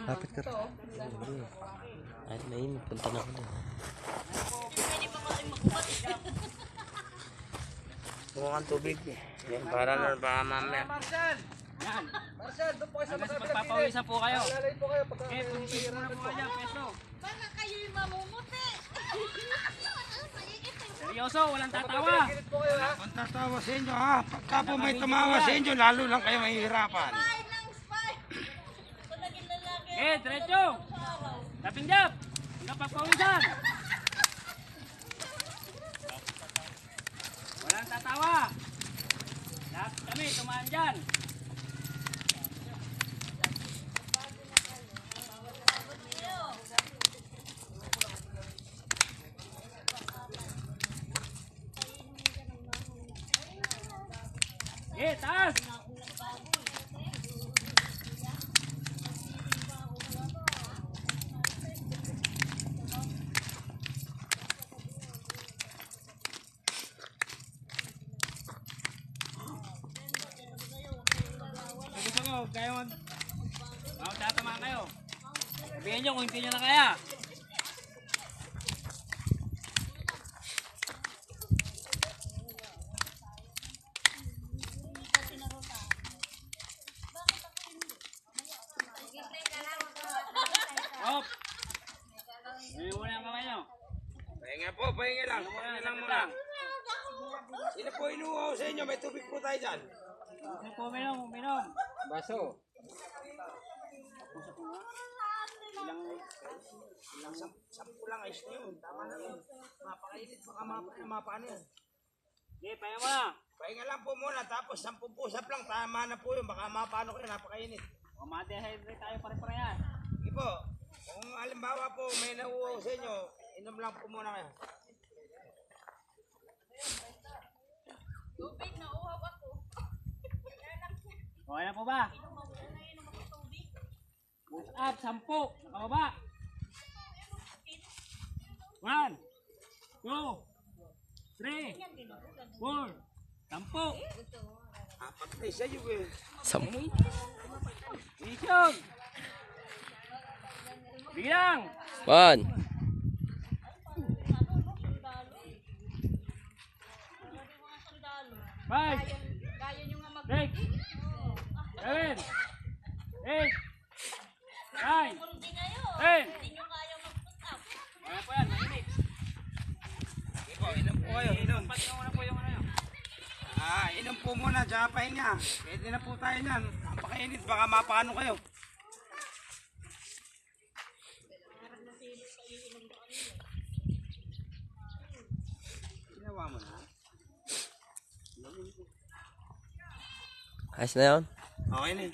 Lapit ka. Ay, mainit. Punta na ako doon. Bukan ang tubig eh. Yan, para na baka mamaya. Yan. Hanggang sa magpapawisan po kayo. Okay, punti muna po kayo, peso. Baka kayo'y mamumuti. Seryoso, walang tatawa. Kung tatawa sa inyo ha, pagka po may tumawa sa inyo, lalo lang kayo mahihirapan. Spy lang, spy. Kung naging lalaki. Okay, diretso. Lapinggap. Hanggang pagpawisan. Walang tatawa. Lahat kami, tumaan dyan. Okay, taas. Gusto ko, kayo tatamaan kayo. Sabihin nyo kung hindi nyo na kaya. Hop! Ngayon muna ang kamay nyo. Pahinga po, pahinga lang. Pahinga lang muna. Sino po inuuhaw sa inyo? May tubig po tayo dyan. Gusto po uminom. Baso. Sampu lang ayos na yun. Tama na yun. Mapakainit, baka mapaano yan. Sige, pahinga muna. Pahinga lang po muna, tapos 10 pusap lang. Tama na po yun, baka mapaano kayo, napakainit. O ma-dehydrate tayo pare-parehan. Sige po. Kung halimbawa po may nauuhaw sa inyo, inom lang po muna kayo. Tubig na uhaw ako. Okay na po ba? Push up, 10. Nakababa. 1, 2, 3, 4, 10. Apat na isa yun eh. Mission! Bilang! 1. Five, Kaya nyo nga mag... 6, 7, 8, 9, Hindi kayo. 10. Hindi nyo kaya mag-put up. Kaya po yan, mainit. Sige po, inom po kayo, inom. Pati muna po yung ano yun. Inom po muna, tsaka pahinga. Pwede na po tayo niyan. Napakainit, baka mapaano kayo. Ginawa mo na. Ayos na yun? Okay na eh.